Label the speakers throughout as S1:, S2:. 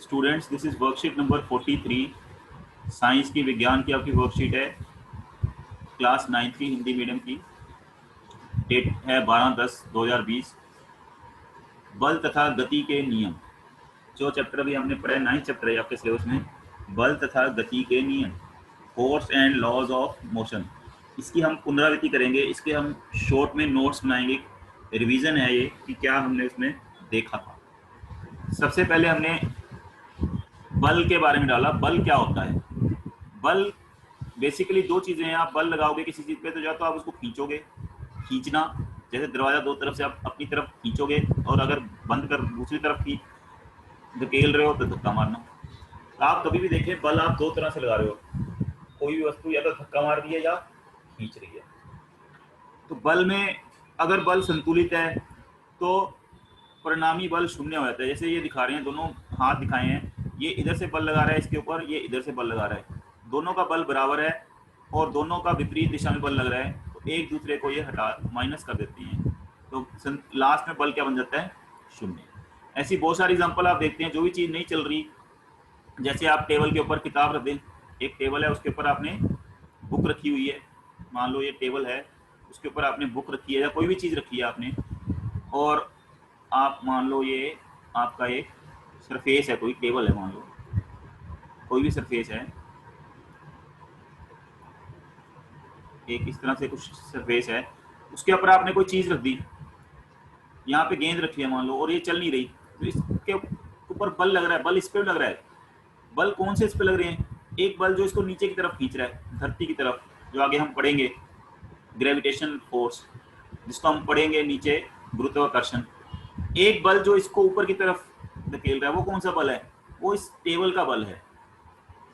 S1: Students, this is worksheet number 43 science की विज्ञान की आपकी वर्कशीट है, क्लास 9th की हिंदी मीडियम की। डेट है 12/10/2020। बल तथा गति के नियम, जो चैप्टर अभी हमने पढ़ा है 9th चैप्टर है आपके सिलेबस में, बल तथा गति के नियम, force and laws of motion. इसकी हम पुनरावृत्ति करेंगे, इसके हम शॉर्ट में नोट्स बनाएंगे, रिवीजन है ये कि क्या हमने इसमें देखा था। सबसे पहले हमने बल के बारे में डाला। बल क्या होता है? बल बेसिकली दो चीजें हैं। आप बल लगाओगे किसी चीज पे तो या तो आप उसको खींचोगे, खींचना, जैसे दरवाजा दो तरफ से आप अपनी तरफ खींचोगे और अगर बंद कर दूसरी तरफ की धकेल रहे हो तो धक्का मारना। तो आप कभी भी देखें बल आप दो तरह से लगा रहे हो, कोई भी वस्तु या तो धक्का मार रही है या खींच रही है। तो बल में अगर बल संतुलित है तो परिणामी बल शून्य हो जाता है। जैसे ये दिखा रहे हैं, दोनों हाथ दिखाए हैं, ये इधर से बल लगा रहा है इसके ऊपर, ये इधर से बल लगा रहा है, दोनों का बल बराबर है और दोनों का विपरीत दिशा में बल लग रहा है, तो एक दूसरे को ये हटा माइनस कर देते हैं, तो लास्ट में बल क्या बन जाता है? शून्य। ऐसी बहुत सारी एग्जांपल आप देखते हैं, जो भी चीज़ नहीं चल रही, जैसे आप टेबल के ऊपर किताब रख दें, एक टेबल है उसके ऊपर आपने बुक रखी हुई है, मान लो ये टेबल है, उसके ऊपर आपने बुक रखी है या कोई भी चीज़ रखी है आपने, और आप मान लो ये आपका एक सरफेस है, कोई टेबल है, मान लो कोई भी सरफेस है, एक इस तरह से कुछ सरफेस है, उसके ऊपर आपने कोई चीज़ रख दी, यहाँ पे गेंद रखी है मान लो, और ये चल नहीं रही, तो इसके ऊपर बल लग रहा है, बल इस पे लग रहा है। बल कौन से इस पे लग रहे हैं? एक बल जो इसको नीचे की तरफ खींच रहा है, धरती की तरफ, जो आगे हम पढ़ेंगे ग्रेविटेशन फोर्स, जिसको हम पढ़ेंगे नीचे गुरुत्वाकर्षण। एक बल जो इसको ऊपर की तरफ धकेल रहा है, वो कौन सा बल है? वो इस टेबल का बल है,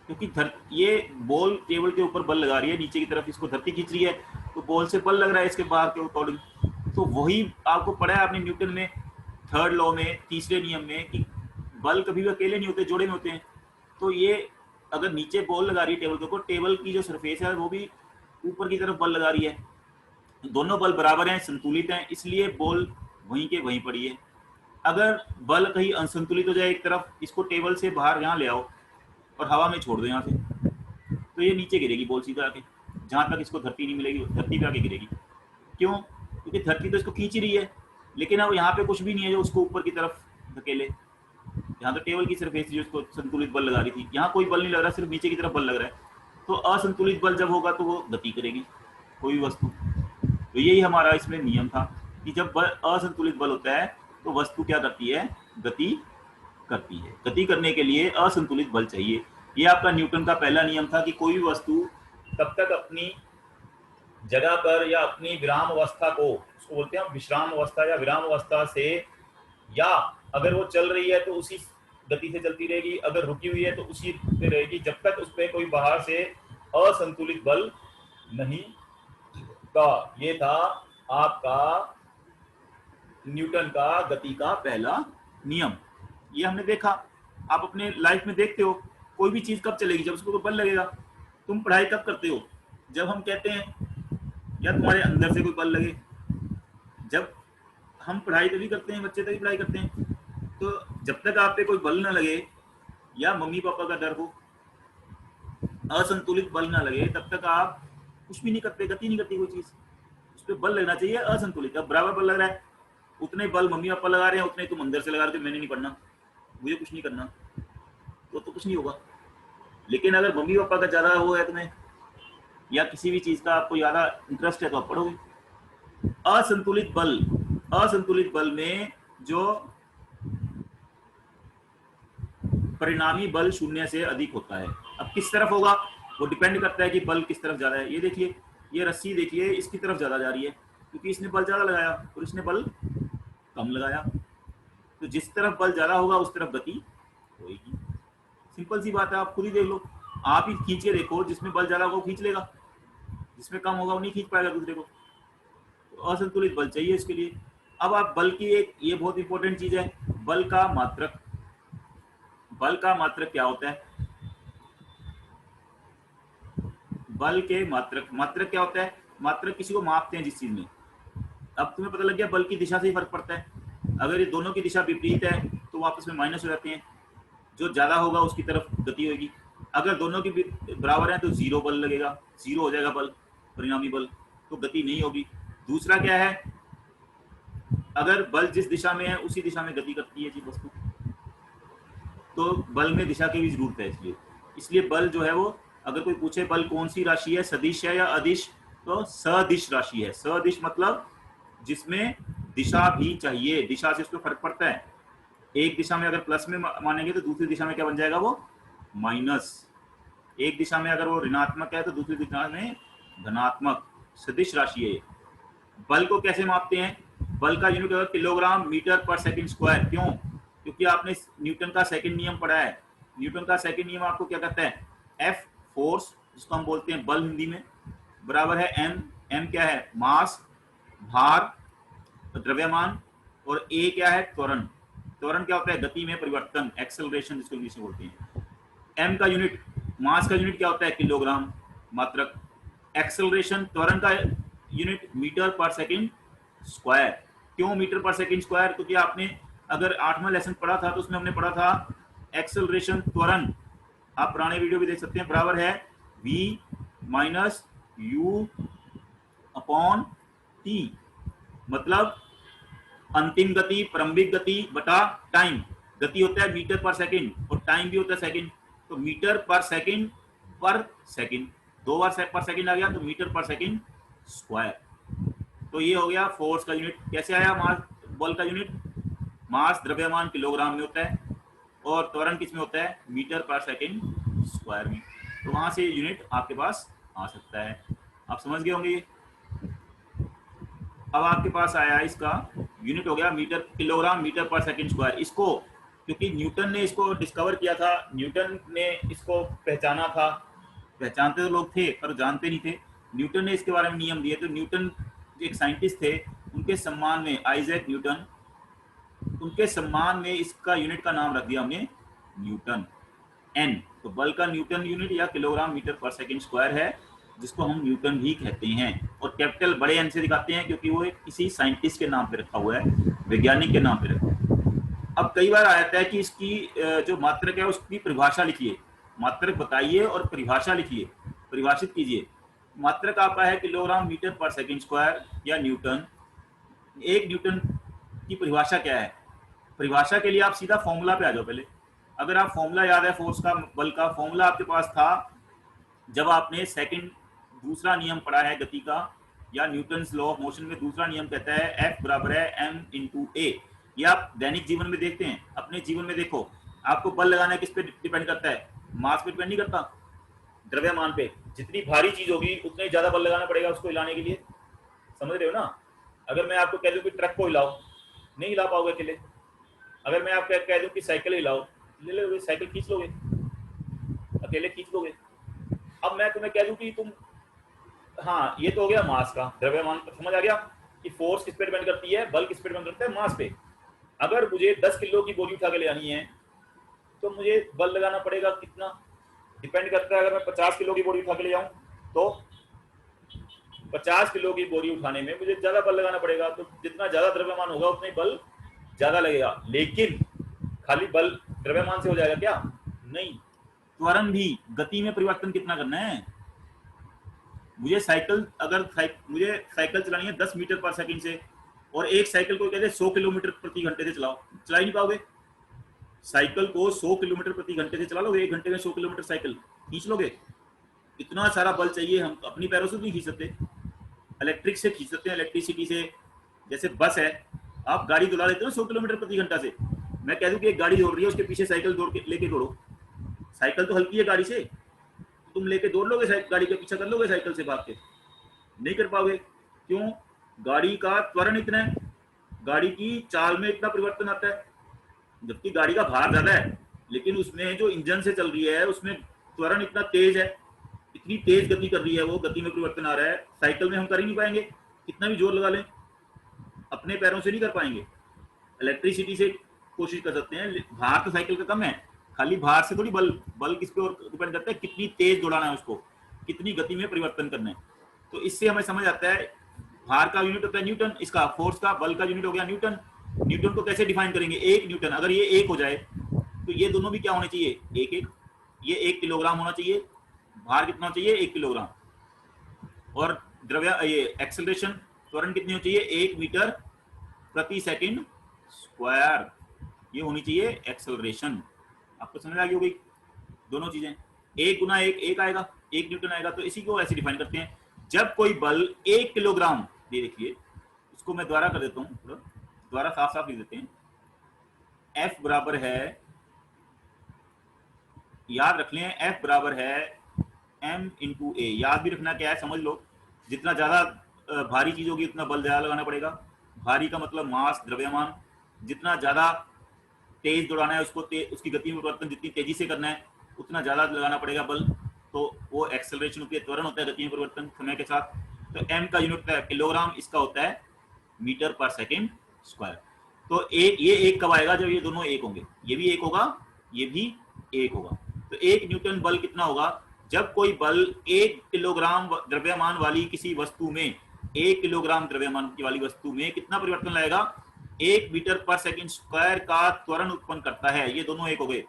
S1: क्योंकि ये बॉल टेबल के ऊपर बल लगा रही है, नीचे की तरफ इसको धरती खींच रही है, तो बॉल से बल लग रहा है इसके बाहर के अकॉर्डिंग। तो वही आपको पढ़ा है आपने न्यूटन में, थर्ड लॉ में, तीसरे नियम में, कि बल कभी भी अकेले नहीं होते, जोड़े में होते हैं। तो ये अगर नीचे बॉल लगा रही है टेबल के ऊपर, टेबल की जो सरफेस है वो भी ऊपर की तरफ बल लगा रही है, दोनों बल बराबर हैं, संतुलित हैं, इसलिए बॉल वहीं के वहीं पड़ी है। अगर बल कहीं असंतुलित हो जाए एक तरफ, इसको टेबल से बाहर यहाँ ले आओ और हवा में छोड़ दो यहाँ से, तो ये नीचे गिरेगी बॉल सीधा आके, जहाँ तक इसको धरती नहीं मिलेगी, धरती पे आके गिरेगी। क्यों? क्योंकि धरती तो इसको खींच ही रही है, लेकिन अब यहाँ पे कुछ भी नहीं है जो उसको ऊपर की तरफ धकेले। यहाँ तो टेबल की सरफेस जो उसको संतुलित बल लगा रही थी, यहाँ कोई बल नहीं लग रहा, सिर्फ नीचे की तरफ बल लग रहा है। तो असंतुलित बल जब होगा तो वो गति करेगी कोई भी वस्तु। तो यही हमारा इसमें नियम था कि जब असंतुलित बल होता है तो वस्तु क्या करती है? गति करती है। गति करने के लिए असंतुलित बल चाहिए। ये आपका न्यूटन का पहला नियम था कि कोई भी वस्तु तब तक अपनी जगह पर या अपनी विराम अवस्था को, उसको बोलते हैं विश्राम अवस्था या विराम अवस्था से, या अगर वो चल रही है तो उसी गति से चलती रहेगी, अगर रुकी हुई है तो उसी पे रहेगी, जब तक उस पर कोई बाहर से असंतुलित बल नहीं का। ये था आपका न्यूटन का गति का पहला नियम। ये हमने देखा। आप अपने लाइफ में देखते हो, कोई भी चीज कब चलेगी? जब उसको बल लगेगा। तुम पढ़ाई कब करते हो? जब हम कहते हैं या तुम्हारे अंदर से कोई बल लगे। जब हम पढ़ाई तभी करते हैं, बच्चे तभी पढ़ाई करते हैं। तो जब तक आप पे कोई बल ना लगे या मम्मी पापा का डर हो, असंतुलित बल ना लगे, तब तक आप कुछ भी नहीं करते, गति नहीं करती कोई चीज। उस पर बल लगना चाहिए असंतुलित। अब बराबर बल लग रहा है, उतने बल मम्मी पापा लगा रहे हैं, उतने तुम अंदर से लगा रहे हो, मैंने नहीं पढ़ना, मुझे कुछ नहीं करना, तो कुछ नहीं होगा। लेकिन अगर मम्मी पापा का ज्यादा वो है तुम्हें, या किसी भी चीज का आपको ज्यादा इंटरेस्ट है, तो आप पढ़ोगे। असंतुलित बल में जो परिणामी बल शून्य से अधिक होता है। अब किस तरफ होगा वो डिपेंड करता है कि बल किस तरफ ज्यादा है। ये देखिए, ये रस्सी देखिए, इसकी तरफ ज्यादा जा रही है क्योंकि इसने बल ज्यादा लगाया और इसने बल कम लगाया। तो जिस तरफ बल ज्यादा होगा उस तरफ गति होगी। सिंपल सी बात है, आप खुद ही देख लो, आप ही खींच के देखो, जिसमें बल ज्यादा होगा वो खींच लेगा, जिसमें कम होगा वो नहीं खींच पाएगा दूसरे को। तो असंतुलित बल चाहिए इसके लिए। अब आप बल की एक ये बहुत इंपॉर्टेंट चीज है, बल का मात्रक। बल का मात्रक क्या होता है? बल के मात्रक क्या होता है? मात्रक किसी को मापते हैं जिस चीज में। अब तुम्हें पता लग गया बल की दिशा से ही फर्क पड़ता है। अगर ये दोनों की दिशा विपरीत है तो आपस में माइनस हो जाते हैं, जो ज्यादा होगा उसकी तरफ गति होगी। अगर दोनों की बराबर है तो जीरो बल लगेगा, जीरो हो जाएगा बल, परिणामी बल, तो गति नहीं होगी। दूसरा क्या है, अगर बल जिस दिशा में है उसी दिशा में गति करती है जी वस्तु, तो बल में दिशा की भी जरूरत है। इसलिए बल जो है वो, अगर कोई पूछे बल कौन सी राशि है, सदिश है या अदिश, तो सदिश राशि है। सदिश मतलब जिसमें दिशा भी चाहिए, दिशा से उसको फर्क पड़ता है। एक दिशा में अगर प्लस में मानेंगे तो दूसरी दिशा में क्या बन जाएगा, वो माइनस। एक दिशा में अगर वो ऋणात्मक है तो दूसरी दिशा में धनात्मक। सदिश राशि है। बल को कैसे मापते हैं, बल का यूनिट होगा किलोग्राम मीटर पर सेकंड स्क्वायर। क्यों, क्योंकि आपने न्यूटन का सेकंड नियम पढ़ा है। न्यूटन का सेकंड नियम आपको क्या कहता है, एफ फोर्स, जिसको हम बोलते हैं बल हिंदी में, बराबर है एम। एम क्या है, मास, भार, द्रव्यमान, और ए क्या है, त्वरण। त्वरण क्या होता है, गति में परिवर्तन, एक्सेलरेशन जिसको इंग्लिश में बोलते हैं। एम का यूनिट, मास का यूनिट क्या होता है, किलोग्राम मात्रक। एक्सेलरेशन, त्वरण का यूनिट मीटर पर सेकंड स्क्वायर। क्यों मीटर पर सेकंड स्क्वायर, क्योंकि आपने अगर 8वां लेसन पढ़ा था तो उसमें हमने पढ़ा था एक्सेलरेशन, त्वरण, आप पुराने वीडियो भी देख सकते हैं, बराबर है v minus u upon t। मतलब अंतिम गति, प्रारंभिक गति बटा टाइम। गति होता है मीटर पर सेकंड और टाइम भी होता है सेकंड, तो मीटर पर सेकंड, दो बार पर सेकंड आ गया तो मीटर पर सेकंड स्क्वायर। तो ये हो गया फोर्स का यूनिट। कैसे आया मास, बल का यूनिट, मास द्रव्यमान किलोग्राम में होता है और त्वरण किस में होता है, मीटर पर सेकंड स्क्वायर में। तो वहां से यूनिट आपके पास आ सकता है। आप समझ गए होंगे। अब आपके पास आया इसका यूनिट हो गया मीटर, किलोग्राम मीटर पर सेकंड स्क्वायर। इसको क्योंकि न्यूटन ने इसको डिस्कवर किया था, न्यूटन ने इसको पहचाना था, पहचानते तो लोग थे पर जानते नहीं थे। न्यूटन ने इसके बारे में नियम दिए, तो न्यूटन एक साइंटिस्ट थे, उनके सम्मान में, आइजैक न्यूटन, उनके सम्मान में इसका यूनिट का नाम रख दिया हमने न्यूटन, एन। तो बल का न्यूटन यूनिट या किलोग्राम मीटर पर सेकंड स्क्वायर है, जिसको हम न्यूटन भी कहते हैं। और कैपिटल बड़े एन से दिखाते हैं क्योंकि वो किसी साइंटिस्ट के नाम पे रखा हुआ है, वैज्ञानिक के नाम पे रखा हुआ है। अब कई बार आता है कि इसकी जो मात्रक है उसकी परिभाषा लिखिए, मात्रक बताइए और परिभाषा लिखिए, परिभाषित कीजिए। मात्रक आपका है किलोग्राम मीटर पर सेकंड स्क्वायर या न्यूटन। एक न्यूटन की परिभाषा क्या है, परिभाषा के लिए आप सीधा फॉर्मूला पे आ जाओ। पहले अगर आप फॉर्मूला याद है, फोर्स का, बल का फॉर्मूला आपके पास था जब आपने सेकंड दूसरा नियम पढ़ा है गति का, या न्यूटन्स लॉ ऑफ मोशन में दूसरा नियम कहता है F बराबर है m इंटू ए। ये आप दैनिक जीवन में देखते हैं, अपने जीवन में देखो, आपको बल लगाना किस पे डिपेंड करता है, मास पे डिपेंड नहीं करता, द्रव्यमान पे। जितनी भारी चीज होगी उतना ही ज्यादा बल लगाना पड़ेगा उसको हिलाने के लिए, समझ रहे हो ना। अगर मैं आपको कह दूं कि ट्रक को हिलाओ, नहीं हिला पाओगे अकेले। अगर मैं आपको कह दूं कि साइकिल हिलाओ, ले लोगे, साइकिल खींच लोगे, अकेले खींच लोगे। अब मैं तुम्हें कह दूं कि तुम, हाँ ये तो हो गया मास का, द्रव्यमान पर समझ आ गया कि फोर्स किस पे डिपेंड करती है, बल किस पे डिपेंड करता है, मास पे। अगर मुझे 10 किलो की बोरी उठा के ले आनी है तो मुझे बल लगाना पड़ेगा कितना, डिपेंड करता है। अगर मैं 50 किलो की बोरी उठा के ले आऊं तो 50 किलो की बोरी उठाने में मुझे ज्यादा बल लगाना पड़ेगा, तो जितना ज्यादा द्रव्यमान होगा उतना ही बल ज्यादा लगेगा। लेकिन खाली बल द्रव्यमान से हो जाएगा क्या, नहीं, त्वरण भी, गति में परिवर्तन कितना करना है। मुझे साइकिल, अगर मुझे साइकिल चलानी है 10 मीटर पर सेकंड से, और एक साइकिल को कहते हैं 100 किलोमीटर प्रति घंटे से चलाओ, चला ही नहीं पाओगे। साइकिल को 100 किलोमीटर प्रति घंटे से चला लोगे, 1 घंटे में 100 किलोमीटर साइकिल खींच लोगे। इतना सारा बल चाहिए, हम अपनी पैरों से नहीं खींच सकते, इलेक्ट्रिक से खींच सकते हैं, इलेक्ट्रिसिटी से। जैसे बस है, आप गाड़ी दौड़ा लेते हो 100 किलोमीटर प्रति घंटा से। मैं कह दूं कि एक गाड़ी दौड़ रही है, उसके पीछे साइकिल दौड़ के लेके दौड़ो, साइकिल तो हल्की है गाड़ी से, तुम लेके दौड़ लोगे, गाड़ी के पीछे कर लोगे साइकिल से भाग के, नहीं कर पाओगे। क्यों, गाड़ी का त्वरण इतना है, गाड़ी की चाल में इतना परिवर्तन आता है, जबकि गाड़ी का भार ज्यादा है, लेकिन उसमें जो इंजन से चल रही है उसमें त्वरण इतना तेज है, इतनी तेज गति कर रही है, वो गति में परिवर्तन आ रहा है। साइकिल में हम कर ही नहीं पाएंगे, कितना भी जोर लगा लें, अपने पैरों से नहीं कर पाएंगे। इलेक्ट्रिसिटी से कोशिश कर सकते हैं, भार तो साइकिल का कम है, खाली भार से थोड़ी बल किस पे और डिपेंड करता है, कितनी तेज दौड़ाना है उसको, कितनी गति में परिवर्तन करना है। तो इससे हमें समझ आता है भार का यूनिट होता है न्यूटन, इसका फोर्स का, बल का यूनिट हो गया न्यूटन। न्यूटन को कैसे डिफाइन करेंगे, एक न्यूटन, अगर ये एक हो जाए तो ये दोनों भी क्या होने चाहिए, एक एक, ये 1 किलोग्राम होना चाहिए, भार कितना चाहिए 1 किलोग्राम, और द्रव्य ये एक्सेलरेशन त्वरण कितनी होनी चाहिए 1 मीटर प्रति सेकंड स्क्वायर, ये होनी चाहिए एक्सेलरेशन। आपको समझ आ गई होगी दोनों चीजें, 1 गुना 1 1 आएगा, 1 न्यूटन आएगा। तो इसी को ऐसे डिफाइन करते हैं, जब कोई बल 1 किलोग्राम, ये देखिए इसको मैं द्वारा कर देता हूँ, थोड़ा द्वारा साफ साफ लिख देते हैं, F बराबर है, याद रख लें F बराबर है M इंटू ए, याद भी रखना क्या है समझ लो, जितना ज्यादा भारी चीज होगी उतना बल ज्यादा लगाना पड़ेगा, भारी का मतलब मास द्रव्यमान, जितना ज्यादा तेज दौड़ाना है उसको उसकी गति में परिवर्तन जितनी तेजी से करना है उतना ज्यादा लगाना पड़ेगा बल, तो वो एक्सेलरेशन होती है, त्वरण होता है गति में परिवर्तन समय के साथ। तो m का यूनिट होता है किलोग्राम, इसका होता है मीटर पर सेकेंड स्क्वायर। तो ये एक कब आएगा, जब ये दोनों एक होंगे, ये भी एक होगा ये भी एक होगा। तो 1 न्यूटन बल कितना होगा, जब कोई बल 1 किलोग्राम द्रव्यमान वाली किसी वस्तु में, 1 किलोग्राम द्रव्यमान वाली वस्तु में कितना परिवर्तन लाएगा, 1 मीटर पर सेकंड स्क्वायर का त्वरण उत्पन्न करता है। ये दोनों एक हो गए,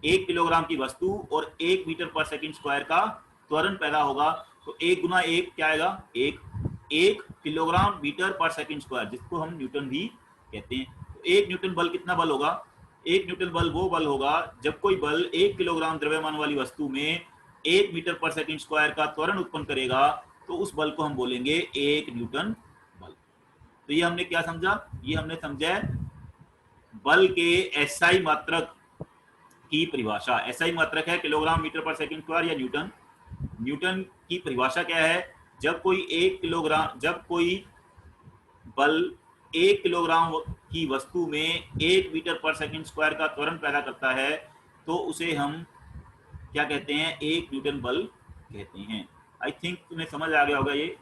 S1: 1 किलोग्राम की वस्तु और 1 मीटर पर सेकंड स्क्वायर का त्वरण पैदा होगा। तो 1 गुना 1 क्या आएगा, 1 किलोग्राम मीटर पर सेकंड स्क्वायर, जिसको हम न्यूटन भी कहते हैं। तो 1 न्यूटन बल कितना बल होगा, 1 न्यूटन बल वो बल होगा जब कोई बल 1 किलोग्राम द्रव्यमान वाली वस्तु में 1 मीटर पर सेकंड स्क्वायर का त्वरण उत्पन्न करेगा, तो उस बल को हम बोलेंगे 1 न्यूटन बल। तो ये हमने क्या समझा, ये हमने समझा बल के एसआई मात्रक की परिभाषा। एसआई मात्रक है किलोग्राम मीटर पर सेकंड स्क्वायर या न्यूटन। न्यूटन की परिभाषा क्या है, जब कोई 1 किलोग्राम, जब कोई बल 1 किलोग्राम की वस्तु में 1 मीटर पर सेकंड स्क्वायर का त्वरण पैदा करता है, तो उसे हम क्या कहते हैं, 1 न्यूटन बल कहते हैं। आई थिंक तुम्हें समझ आ गया होगा, ये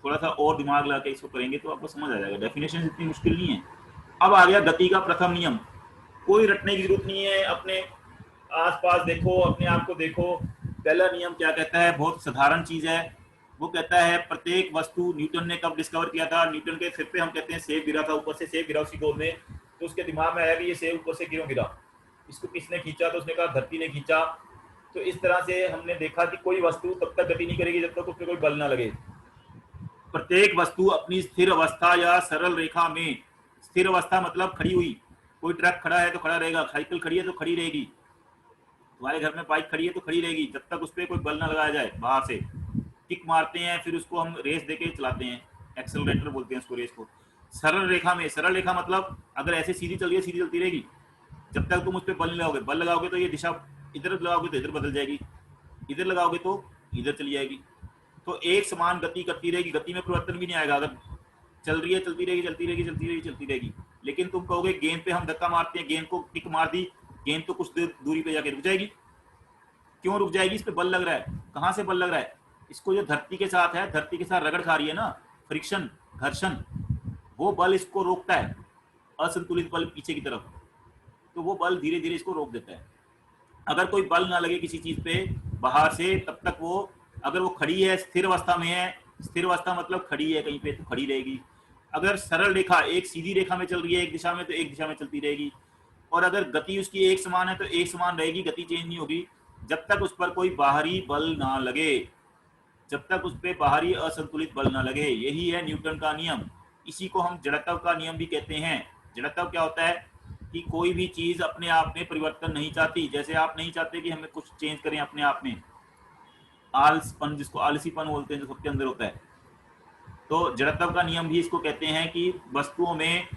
S1: थोड़ा सा और दिमाग लगा के इसको करेंगे तो आपको समझ आ जाएगा, डेफिनेशन इतनी मुश्किल नहीं है। अब आ गया गति का प्रथम नियम, कोई रटने की जरूरत नहीं है, अपने आसपास देखो, अपने आप को देखो। पहला नियम क्या कहता है, बहुत साधारण चीज है, वो कहता है प्रत्येक वस्तु, न्यूटन ने कब डिस्कवर किया था, न्यूटन के सिर पे हम कहते हैं सेब गिरा था, ऊपर से सेब गिरा उसकी गोद में, तो उसके दिमाग में आया कि ये सेब ऊपर से क्यों गिरा, इसको किसने खींचा, तो उसने कहा धरती ने खींचा। तो इस तरह से हमने देखा कि कोई वस्तु तब तक गति नहीं करेगी जब तक उस पर कोई बल ना लगे। प्रत्येक वस्तु अपनी स्थिर अवस्था या सरल रेखा में, स्थिर अवस्था मतलब खड़ी हुई, कोई ट्रक खड़ा है तो खड़ा रहेगा, साइकिल खड़ी है तो खड़ी रहेगी, तुम्हारे घर में बाइक खड़ी है तो खड़ी रहेगी जब तक उस पर कोई बल ना लगाया जाए। बाहर से किक मारते हैं, फिर उसको हम रेस देके चलाते हैं, एक्सेलरेटर बोलते हैं उसको, रेस को। सरल रेखा में, सरल रेखा मतलब अगर ऐसे सीधी चल रही है, सीधी चलती रहेगी जब तक तुम उस पर बल लगाओगे। बल लगाओगे तो ये दिशा, इधर लगाओगे तो इधर बदल जाएगी, इधर लगाओगे तो इधर चली जाएगी। तो एक समान गति करती रहेगी, गति में परिवर्तन भी नहीं आएगा। अगर चल रही है, चलती रहेगी, चलती रहेगी, चलती रहेगी, चलती रहेगी। लेकिन तुम कहोगे गेंद पे हम धक्का मारते हैं, गेंद को किक मार दी, गेंद तो कुछ दूरी पे जाके रुक जाएगी। क्यों रुक जाएगी, इस पे बल लग रहा है। कहां से बल लग रहा है, इसको जो धरती के साथ है, धरती के साथ रगड़ खा रही है ना, फ्रिक्शन, घर्षण, वो बल इसको रोकता है, असंतुलित बल पीछे की तरफ, तो वो बल धीरे धीरे इसको रोक देता है। अगर कोई बल ना लगे किसी चीज पे बाहर से, तब तक वो, अगर वो खड़ी है, स्थिर अवस्था में है, स्थिर अवस्था मतलब खड़ी है कहीं पे तो खड़ी रहेगी। अगर सरल रेखा एक सीधी रेखा में चल रही है एक दिशा में, तो एक दिशा में चलती रहेगी। और अगर गति उसकी एक समान है तो एक समान रहेगी, गति चेंज नहीं होगी जब तक उस पर कोई बाहरी बल ना लगे, जब तक उस पर बाहरी असंतुलित बल ना लगे। यही है न्यूटन का नियम। इसी को हम जड़त्व का नियम भी कहते हैं। जड़त्व क्या होता है कि कोई भी चीज अपने आप में परिवर्तन नहीं चाहती। जैसे आप नहीं चाहते कि हमें कुछ चेंज करें अपने आप में, आलसपन, जिसको आलसीपन बोलते हैं, जो सबके अंदर होता है, तो जड़त्व का नियम भी इसको कहते हैं कि वस्तुओं में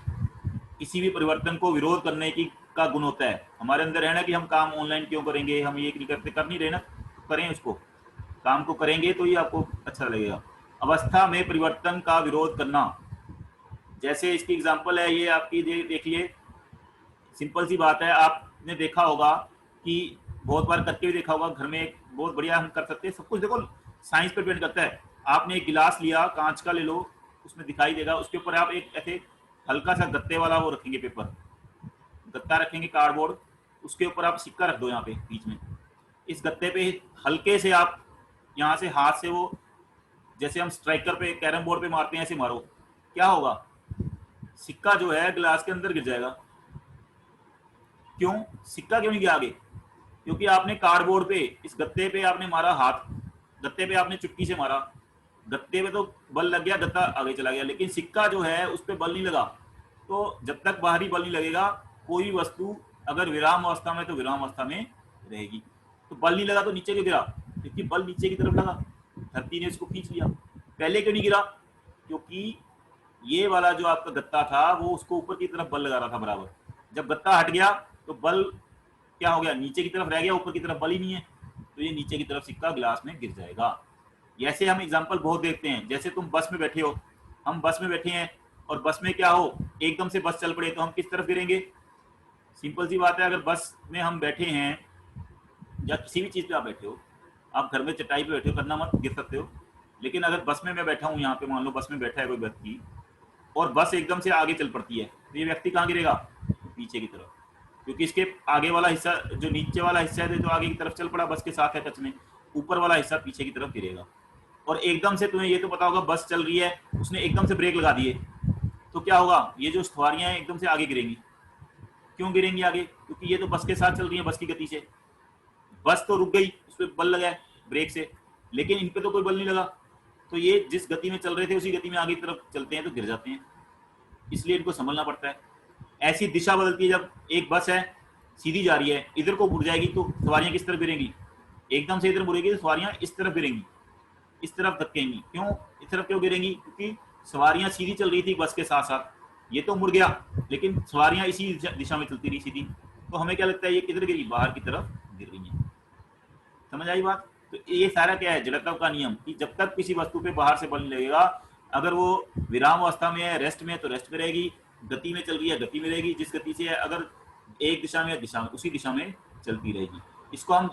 S1: किसी भी परिवर्तन को विरोध करने की का गुण होता है। हमारे अंदर है ना कि हम काम ऑनलाइन क्यों करेंगे, हम ये नहीं करते, कर नहीं रहे ना, करें उसको, काम को करेंगे तो ये आपको अच्छा लगेगा। अवस्था में परिवर्तन का विरोध करना, जैसे इसकी एग्जांपल है ये आपकी, देखिए सिंपल सी बात है, आपने देखा होगा कि बहुत बार करके भी देखा होगा घर में, बहुत बढ़िया हम कर सकते हैं सब कुछ। देखो साइंस पर डिपेंड करता है। आपने एक गिलास लिया, कांच का ले लो, उसमें दिखाई देगा, उसके ऊपर आप एक ऐसे हल्का सा गत्ते वाला वो रखेंगे, पेपर गत्ता रखेंगे, कार्डबोर्ड, उसके ऊपर आप सिक्का रख दो यहाँ पे बीच में, इस गत्ते पे हल्के से आप यहाँ से हाथ से वो, जैसे हम स्ट्राइकर पे कैरम बोर्ड पे मारते हैं ऐसे मारो, क्या होगा, सिक्का जो है गिलास के अंदर गिर जाएगा। क्यों सिक्का क्यों नहीं गया आगे? क्योंकि आपने कार्डबोर्ड पे, इस गत्ते पे आपने मारा हाथ, गत्ते पे आपने चुटकी से मारा, गत्ते पे तो बल लग गया, गत्ता आगे चला गया, लेकिन सिक्का जो है उस पर बल नहीं लगा। तो जब तक बाहरी बल नहीं लगेगा, कोई वस्तु अगर विराम अवस्था में तो विराम अवस्था में रहेगी। तो बल नहीं लगा तो नीचे क्यों गिरा? क्योंकि बल नीचे की तरफ लगा, धरती ने इसको खींच लिया। पहले क्यों नहीं गिरा? क्योंकि ये वाला जो आपका गत्ता था वो उसको ऊपर की तरफ बल लगा रहा था बराबर। जब गत्ता हट गया तो बल क्या हो गया? नीचे की तरफ रह गया, ऊपर की तरफ बल ही नहीं है, तो ये नीचे की तरफ सिक्का गिलास में गिर जाएगा। ऐसे हम एग्जाम्पल बहुत देखते हैं। जैसे तुम बस में बैठे हो, हम बस में बैठे हैं और बस में क्या हो, एकदम से बस चल पड़े तो हम किस तरफ गिरेंगे? सिंपल सी बात है, अगर बस में हम बैठे हैं या किसी भी चीज पे आप बैठे हो, आप घर में चटाई पे बैठे हो, करना मत, गिर सकते हो। लेकिन अगर बस में मैं बैठा हूँ, यहाँ पे मान लो बस में बैठा है कोई व्यक्ति और बस एकदम से आगे चल पड़ती है, तो ये व्यक्ति कहाँ गिरेगा? पीछे की तरफ, क्योंकि इसके आगे वाला हिस्सा, जो नीचे वाला हिस्सा है तो आगे की तरफ चल पड़ा, बस के साथ है टच में, ऊपर वाला हिस्सा पीछे की तरफ गिरेगा। और एकदम से तुम्हें ये तो पता होगा, बस चल रही है, उसने एकदम से ब्रेक लगा दिए, तो क्या होगा? ये जो सवारियां हैं एकदम से आगे गिरेंगी। क्यों गिरेंगी आगे? क्योंकि ये तो बस के साथ चल रही है, बस की गति से। बस तो रुक गई, उस पर बल लगा है ब्रेक से, लेकिन इन पे तो कोई बल नहीं लगा, तो ये जिस गति में चल रहे थे उसी गति में आगे की तरफ चलते हैं तो गिर जाते हैं। इसलिए इनको संभलना पड़ता है। ऐसी दिशा बदलती है, जब एक बस है सीधी जा रही है, इधर को मुड़ जाएगी तो सवारियां किस तरफ गिरेंगी? एकदम से इधर मुड़ेगी तो सवारियां इस तरफ गिरेंगी, इस तरफ धकेंगी। क्यों इस तरफ क्यों गिरेंगी? क्योंकि सवारियां सीधी चल रही थी बस के साथ साथ, ये तो मुड़ गया लेकिन सवारियां इसी दिशा में चलती रही सीधी, तो हमें क्या लगता है ये किधर गिरी? बाहर की तरफ गिर रही है। समझ आई बात? तो ये सारा क्या है? जड़त्व का नियम, कि जब तक किसी वस्तु पे बाहर से बल नहीं लगेगा, अगर वो विराम अवस्था में है, रेस्ट में, तो रेस्ट में रहेगी, गति में चल रही है गति में रहेगी, जिस गति से है, अगर एक दिशा में दिशा में उसी दिशा में चलती रहेगी। इसको हम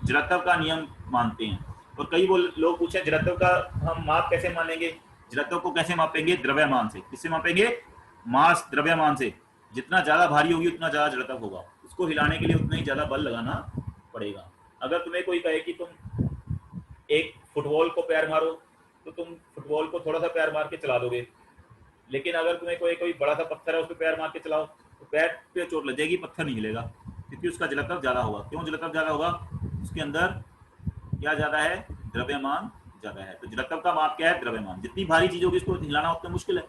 S1: जड़त्व का नियम मानते हैं। और कई लोग पूछे जड़त्व का हम माप कैसे मानेंगे? जड़त्व को कैसे मापेंगे? द्रव्यमान से। किससे मापेंगे? मास, द्रव्यमान से। जितना ज्यादा भारी होगी उतना ज्यादा जड़त्व होगा, उसको हिलाने के लिए उतना ही ज्यादा बल लगाना पड़ेगा। अगर तुम्हें कोई कहे कि तुम एक फुटबॉल को पैर मारो, तो तुम फुटबॉल को थोड़ा सा पैर मार के चला दोगे, लेकिन अगर तुम्हें कोई बड़ा सा पत्थर है उस पर पैर मार के चलाओ तो पैर पे चोट लग जाएगी, पत्थर नहीं हिलेगा, क्योंकि उसका जलत्व ज्यादा होगा। क्यों जलत्व ज्यादा होगा? उसके अंदर क्या ज्यादा है? द्रव्यमान ज्यादा है। तो जलत्व का माप क्या है? द्रव्यमान। जितनी भारी चीज होगी उसको हिलाना उतना मुश्किल है,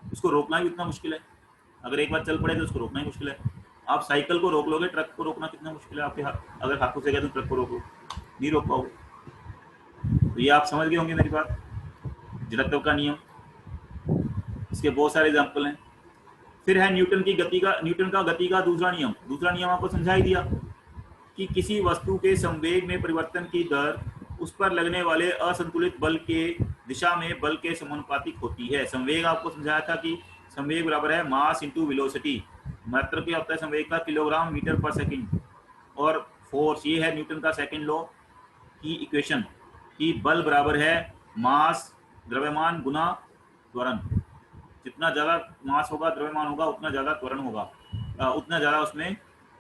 S1: उसको रोकना भी उतना मुश्किल है। अगर एक बार चल पड़े तो उसको रोकना ही मुश्किल है। आप साइकिल को रोक लोगे, ट्रक को रोकना कितना मुश्किल है आपके हाथ, अगर हाथों से गए तो ट्रक को रोको, नहीं रोक पाओगे। तो ये आप समझ गए होंगे मेरी बात, जड़त्व का नियम। इसके बहुत सारे एग्जाम्पल हैं। फिर है न्यूटन का गति का दूसरा नियम। दूसरा नियम आपको समझा ही दिया कि किसी वस्तु के संवेग में परिवर्तन की दर उस पर लगने वाले असंतुलित बल के दिशा में बल के समानुपातिक होती है। संवेग आपको समझाया था कि संवेग बराबर है मास इंटू वेलोसिटी। मात्रक क्या होता है संवेग का? किलोग्राम मीटर पर सेकंड। और फोर्स, ये है न्यूटन का सेकंड लॉ की इक्वेशन, कि बल बराबर है मास, द्रव्यमान गुना त्वरण। जितना ज्यादा मास होगा, द्रव्यमान होगा, उतना ज्यादा त्वरण होगा, उतना ज्यादा उसमें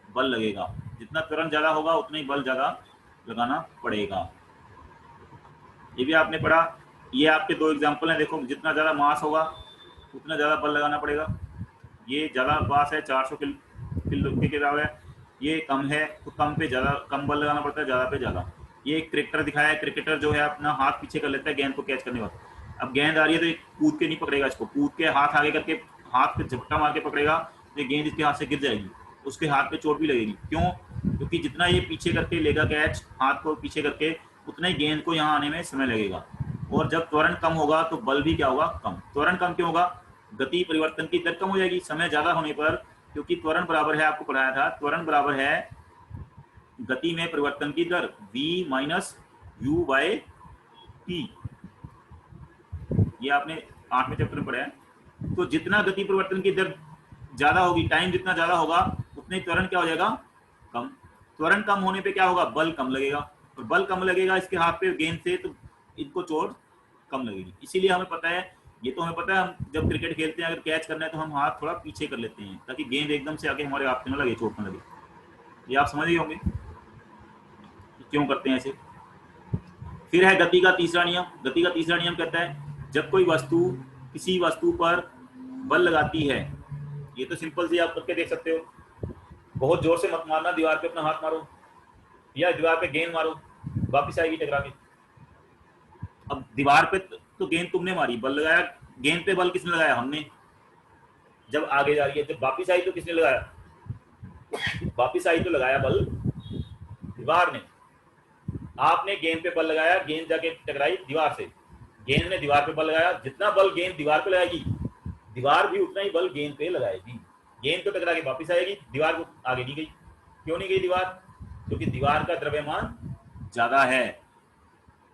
S1: बल लगेगा। जितना त्वरण ज्यादा होगा उतना ही बल ज्यादा लगाना पड़ेगा। ये भी आपने पढ़ा। ये आपके दो एग्जांपल हैं, देखो, जितना ज्यादा मास होगा उतना ज्यादा बल लगाना पड़ेगा। ये ज्यादा मास है, 400 किलो के बराबर है, ये कम है तो कम पे ज्यादा, कम बल लगाना पड़ता है, ज्यादा पे ज्यादा। ये एक क्रिकेटर दिखाया है, क्रिकेटर जो है अपना हाथ पीछे कर लेता है गेंद को कैच करने के बाद। अब गेंद आ रही है तो ये कूद के नहीं पकड़ेगा इसको, कूद के हाथ आगे करके हाथ पे झपट्टा मार के पकड़ेगा तो गेंद इसके हाथ से गिर जाएगी, उसके हाथ पे चोट भी लगेगी। क्यों? क्योंकि जितना ये पीछे करके लेगा कैच, हाथ को पीछे करके, उतना ही गेंद को यहाँ आने में समय लगेगा। और जब त्वरण कम होगा तो बल भी क्या होगा? कम। त्वरण कम क्यों होगा? गति परिवर्तन की दर कम हो जाएगी समय ज्यादा होने पर, क्योंकि त्वरण बराबर है, आपको पढ़ाया था, त्वरण बराबर है गति में परिवर्तन की दर v minus u by t। ये आपने 8वें चैप्टर में पढ़ा है। तो जितना गति परिवर्तन की दर ज्यादा होगी, टाइम जितना ज्यादा होगा, उतने त्वरण क्या हो जाएगा? कम। त्वरण कम होने पे क्या होगा? बल कम लगेगा, और बल कम लगेगा इसके हाथ पे गेंद से, तो इनको चोट कम लगेगी। इसीलिए हमें पता है, ये तो हमें पता है, हम जब क्रिकेट खेलते हैं अगर कैच करना है तो हम हाथ थोड़ा पीछे कर लेते हैं ताकि गेंद एकदम से आके हमारे हाथ में लगे, चोट न लगे। ये आप समझ गए होंगे क्यों करते हैं ऐसे। फिर है गति का तीसरा नियम। गति का तीसरा नियम कहता है जब कोई वस्तु किसी वस्तु पर बल लगाती है, ये तो सिंपल सी आप करके देख सकते हो, बहुत जोर से मत मारना, दीवार पे अपना हाथ मारो या दीवार पे गेंद मारो, वापिस आएगी टकरा के। अब दीवार पे तो गेंद तुमने मारी, बल लगाया, गेंद पे बल किसने लगाया? हमने। जब आगे जा रही है, जब वापिस आई तो किसने लगाया? वापिस आई तो लगाया बल दीवार ने। आपने गेंद पे बल लगाया, गेंद जाके टकराई दीवार से, गेंद ने दीवार पे बल लगाया, जितना बल गेंद दीवार पे लगाएगी दीवार भी उतना ही बल गेंद पे लगाएगी। गेंद तो टकरा के वापिस आएगी, दीवार को आगे नहीं गई। क्यों नहीं गई दीवार? क्योंकि दीवार का द्रव्यमान ज्यादा है,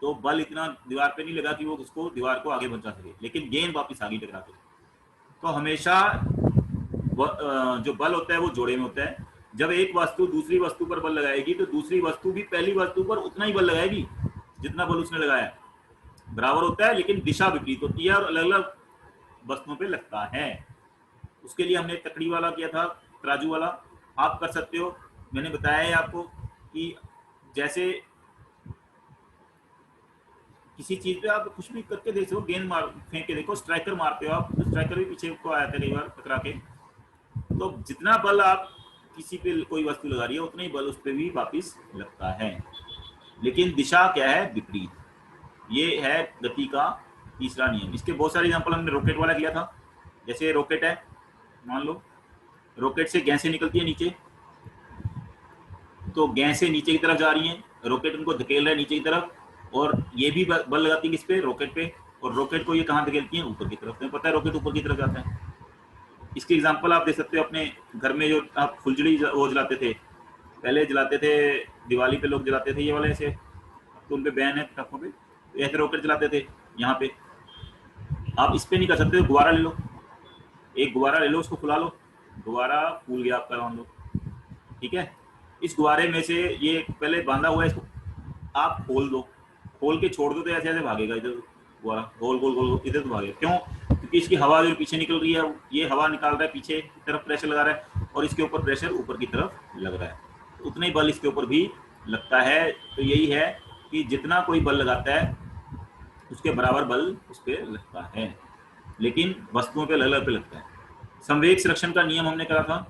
S1: तो बल इतना दीवार पे नहीं लगा कि वो उसको दीवार को आगे बचा सके, लेकिन गेंद वापिस आ गई टकरा के। तो हमेशा जो बल होता है वो जोड़े में होता है। जब एक वस्तु दूसरी वस्तु पर बल लगाएगी तो दूसरी वस्तु भी पहली वस्तु पर उतना ही बल लगाएगी जितना बल उसने लगाया, बराबर होता है, लेकिन दिशा विपरीत होती है और अलग अलग वस्तुओं पे लगता है। उसके लिए हमने तकड़ी वाला किया था, तराजू वाला। आप कर सकते हो, मैंने बताया है आपको कि जैसे किसी चीज पे आप कुछ भी करके देख सकते हो, गेंद मार फेंक के देखो, स्ट्राइकर मारते हो आप, तो स्ट्राइकर भी पीछे को आया था कई बार टकरा के। तो जितना बल आप किसी पे कोई वस्तु लगा रही है उतना ही बल उस पर भी वापिस लगता है, लेकिन दिशा क्या है? विपरीत। ये है गति का तीसरा नियम। इसके बहुत सारे एग्जांपल हमने रॉकेट वाला किया था। जैसे रॉकेट है, मान लो रॉकेट से गैसें निकलती है नीचे, तो गैसें नीचे की तरफ जा रही हैं, रॉकेट उनको धकेल रहा है नीचे की तरफ, और ये भी बल लगाती है किस पे? रॉकेट पे। और रॉकेट को ये कहाँ धकेलती है? ऊपर की तरफ। तो पता है रॉकेट ऊपर की तरफ जाता है। इसके एग्जांपल आप देख सकते हो अपने घर में, जो आप फुलझड़ी वो जलाते थे, पहले जलाते थे, दिवाली पे लोग जलाते थे ये वाले ऐसे, तो उन पे बैन है पटाखों पे, तो ऐसे रॉकेट जलाते थे यहाँ पे। आप इस पे नहीं कर सकते, गुब्बारा ले लो, एक गुब्बारा ले लो, उसको फुला लो, गुब्बारा फूल गया आपका, मान लो, ठीक है। इस गुब्बारे में से ये पहले बांधा हुआ है, इसको आप खोल दो, खोल के छोड़ दो तो ऐसे ऐसे भागेगा इधर, गुब्बारा गोल गोल गोल इधर तो भागेगा। क्यों? क्योंकि इसकी हवा जो पीछे निकल रही है, ये हवा निकाल रहा है, पीछे की तरफ प्रेशर लगा रहा है, और इसके ऊपर प्रेशर ऊपर की तरफ लग रहा है, तो उतना ही बल इसके ऊपर भी लगता है। तो यही है कि जितना कोई बल लगाता है उसके बराबर बल उस पर लगता है, लेकिन वस्तुओं पे अलग अलग पे लगता है। संवेग संरक्षण का नियम हमने करा था,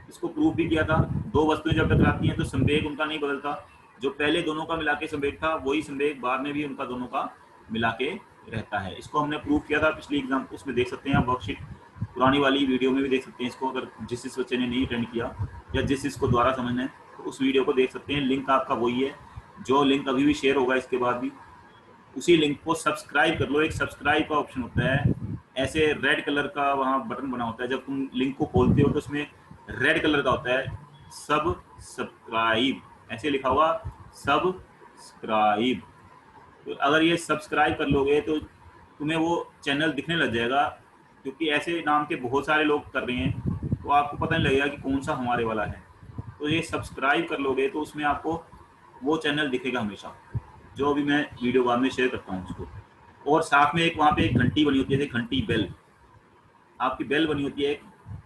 S1: इसको प्रूफ भी किया था। दो वस्तुएं जब टकराती हैं तो संवेग उनका नहीं बदलता, जो पहले दोनों का मिला के संवेग था वही संवेग बाद में भी उनका दोनों का मिला के रहता है। इसको हमने प्रूफ किया था पिछली एग्जाम, उसमें देख सकते हैं आप, वर्कशीट पुरानी वाली वीडियो में भी देख सकते हैं इसको, अगर जिस बच्चे ने नहीं अटेंड किया या जिस को दोबारा समझना है तो उस वीडियो को देख सकते हैं। लिंक आपका वही है, जो लिंक अभी भी शेयर होगा इसके बाद भी, उसी लिंक को सब्सक्राइब कर लो। एक सब्सक्राइब का ऑप्शन होता है, ऐसे रेड कलर का वहाँ बटन बना होता है, जब तुम लिंक को खोलते हो तो उसमें रेड कलर का होता है सब्सक्राइब, ऐसे लिखा हुआ सब्सक्राइब। तो अगर ये सब्सक्राइब कर लोगे तो तुम्हें वो चैनल दिखने लग जाएगा, क्योंकि ऐसे नाम के बहुत सारे लोग कर रहे हैं, तो आपको पता नहीं लगेगा कि कौन सा हमारे वाला है। तो ये सब्सक्राइब कर लोगे तो उसमें आपको वो चैनल दिखेगा हमेशा, जो भी मैं वीडियो बाद में शेयर करता हूँ उसको। और साथ में एक वहाँ पे एक घंटी बनी होती है, जैसे घंटी बेल, आपकी बेल बनी होती है,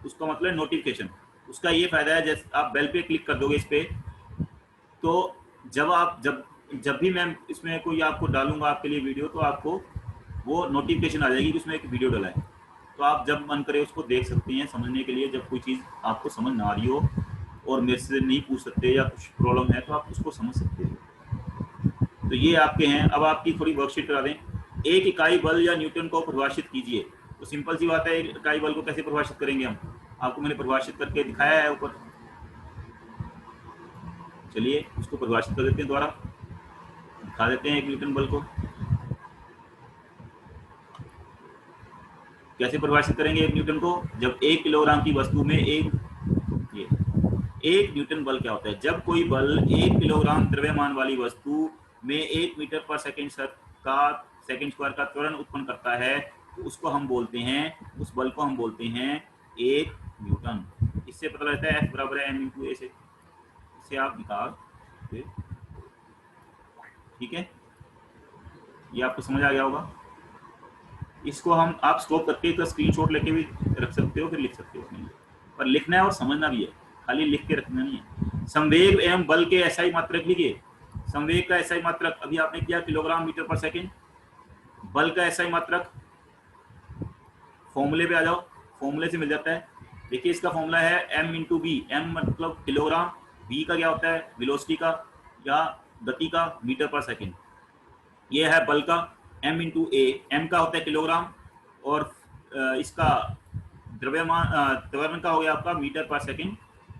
S1: उसका मतलब नोटिफिकेशन। उसका ये फायदा है, जैसे आप बेल पे क्लिक कर दोगे इस पे, तो जब भी मैं इसमें कोई आपको डालूंगा आपके लिए वीडियो, तो आपको वो नोटिफिकेशन आ जाएगी कि उसमें एक वीडियो डला है। तो आप जब मन करे उसको देख सकते हैं समझने के लिए। जब कोई चीज़ आपको समझ ना आ रही हो और मेरे से नहीं पूछ सकते या कुछ प्रॉब्लम है तो आप उसको समझ सकते हो। तो ये आपके हैं। अब आपकी थोड़ी वर्कशीट करा दें। एक इकाई बल या न्यूटन को परिभाषित कीजिए। तो सिंपल सी बात है, एक इकाई बल को कैसे परिभाषित करेंगे हम, आपको मैंने परिभाषित करके दिखाया है ऊपर। चलिए उसको परिभाषित कर देते हैं, दोबारा दिखा देते हैं एक न्यूटन बल को। कैसे परिभाषित करेंगे एक न्यूटन को? जब 1 किलोग्राम की वस्तु में एक न्यूटन बल क्या होता है? जब कोई बल 1 किलोग्राम द्रव्यमान वाली वस्तु में 1 मीटर पर सेकंड स्क्वायर का त्वरण उत्पन्न करता है, तो उसको हम बोलते हैं, उस बल को हम बोलते हैं 1 न्यूटन। इससे पता लगता है F बराबर है m × a से, इसे आप निकाल, ठीक है। ये आपको समझ आ गया होगा। इसको हम आप स्टॉप करके इसका स्क्रीनशॉट लेके भी रख सकते हो, फिर लिख सकते हो अपने लिए, पर लिखना है और समझना भी है, खाली लिख के रखना नहीं है। संवेग एवं बल के एसआई मात्रक लिखिए। संवेग का एसआई मात्रक अभी आपने किया किलोग्राम मीटर पर सेकंड। बल का एसआई मात्रक फॉर्मूले पे आ जाओ, फॉर्मूले से मिल जाता है देखिए इसका फॉर्मूला है m इंटू बी। m मतलब किलोग्राम, b का क्या होता है वेलोसिटी का या गति का मीटर पर सेकंड। ये है बल का m इंटू ए। m का होता है किलोग्राम और इसका द्रव्यमान का हो गया आपका मीटर पर सेकंड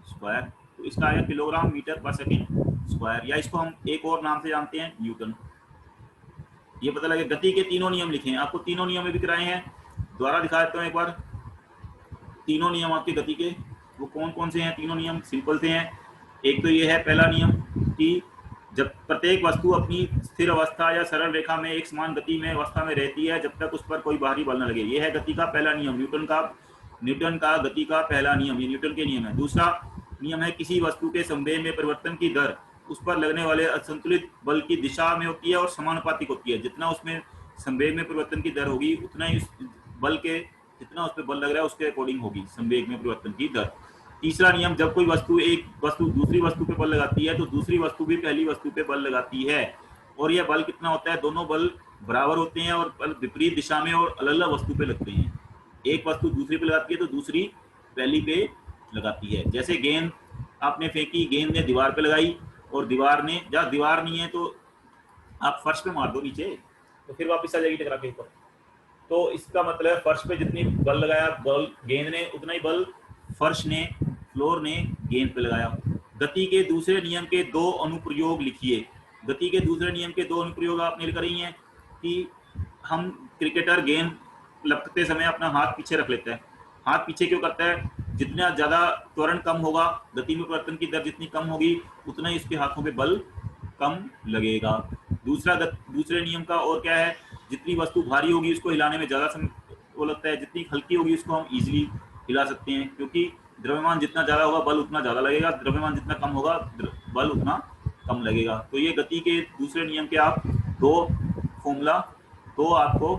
S1: स्क्वायर। तो इसका आया किलोग्राम मीटर पर सेकंड स्क्वायर, या इसको हम एक और नाम से जानते हैं न्यूटन। ये पता लगे गति के तीनों नियम लिखे हैं, आपको तीनों नियम भी कराए हैं, द्वारा दिखा देता हूँ एक बार। तीनों नियम आपके गति के वो कौन कौन से हैं? तीनों नियम सिंपल से हैं। एक तो ये है पहला नियम कि जब प्रत्येक वस्तु अपनी स्थिर अवस्था या सरल रेखा में एक समान गति में अवस्था में रहती है जब तक उस पर कोई बाहरी बल न लगे। ये है गति का पहला नियम, न्यूटन का गति का पहला नियम, ये न्यूटन के नियम है। दूसरा नियम है किसी वस्तु के संवेग में परिवर्तन की दर उस पर लगने वाले असंतुलित बल की दिशा में होती है और समानुपातिक होती है। जितना उसमें संवेग में परिवर्तन की दर होगी उतना ही बल के, जितना उस पर बल लग रहा है उसके अकॉर्डिंग होगी संवेग में परिवर्तन की दर। तीसरा नियम, जब कोई वस्तु एक वस्तु दूसरी वस्तु पे बल लगाती है तो दूसरी वस्तु भी पहली वस्तु पे बल लगाती है, और यह बल कितना होता है? दोनों बल बराबर होते हैं और बल विपरीत दिशा में और अलग अलग वस्तु पे लगते हैं। एक वस्तु दूसरी पे लगाती है तो दूसरी पहली पे लगाती है। जैसे गेंद आपने फेंकी, गेंद ने दीवार पे लगाई और दीवार ने, जहाँ दीवार नहीं है तो आप फर्श पे मार दो नीचे तो फिर वापस आ जाएगी टकरा के ऊपर। तो इसका मतलब फर्श पे जितनी बल लगाया बल गेंद ने, उतना ही बल फर्श ने, फ्लोर ने गेंद पे लगाया। गति के दूसरे नियम के दो अनुप्रयोग लिखिए। गति के दूसरे नियम के दो अनुप्रयोग आपने लिख रही हैं कि हम क्रिकेटर गेंद लगते समय अपना हाथ पीछे रख लेता है। हाथ पीछे क्यों करता है? जितना ज्यादा त्वरण कम होगा, गति में परिवर्तन की दर जितनी कम होगी उतना ही उसके हाथों पे बल कम लगेगा। दूसरे नियम का और क्या है? जितनी वस्तु भारी होगी उसको हिलाने में ज्यादा समय वो लगता है, जितनी हल्की होगी उसको हम इजीली हिला सकते हैं, क्योंकि द्रव्यमान जितना ज्यादा होगा बल उतना ज्यादा लगेगा, द्रव्यमान जितना कम होगा बल उतना कम लगेगा। तो ये गति के दूसरे नियम के आप दो फॉर्मूला तो आपको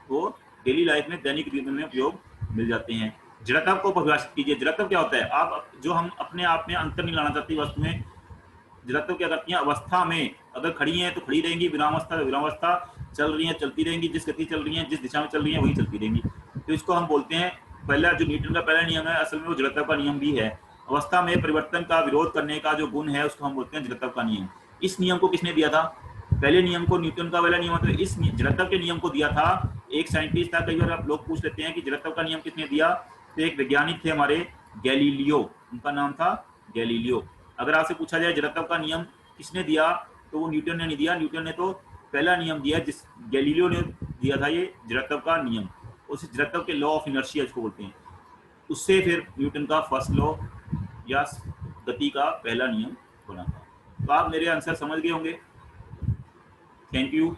S1: वो डेली लाइफ में, दैनिक जीवन में उपयोग मिल जाते हैं। जड़त्व को परिभाषित कीजिए। जड़त्व क्या होता है? आप जो हम अपने आप में अंतर नहीं लाना चाहती वस्तुएं, जड़त्व क्या करती हैं? अवस्था में अगर खड़ी हैं तो खड़ी रहेंगी, विरामावस्था तो विरामावस्था, चल रही हैं चलती रहेंगी, जिस गति चल रही हैं जिस दिशा में चल रही हैं वही चलती रहेंगी। तो इसको हम बोलते हैं, पहला जो न्यूटन का पहला नियम है असल में वो जड़त्व का नियम भी है। अवस्था में परिवर्तन का विरोध करने का जो गुण है उसको हम बोलते हैं जड़त्व का नियम। इस नियम को किसने दिया था? पहले नियम को, न्यूटन का पहला नियम, मतलब इस जड़त्व के नियम को दिया था एक साइंटिस्ट था। कई बार आप लोग पूछ लेते हैं कि जड़त्व का नियम किसने दिया, तो एक वैज्ञानिक थे हमारे गैलीलियो, उनका नाम था गैलीलियो। अगर आपसे पूछा जाए जड़त्व का नियम किसने दिया तो वो न्यूटन ने नहीं दिया, न्यूटन ने तो पहला नियम दिया, जिस गैलीलियो ने दिया था ये जड़त्व का नियम। उस जड़त्व के लॉ ऑफ इनर्शिया जिसको बोलते हैं, उससे फिर न्यूटन का फर्स्ट लॉ या गति का पहला नियम बना था। तो आप मेरे आंसर समझ गए होंगे। Thank you.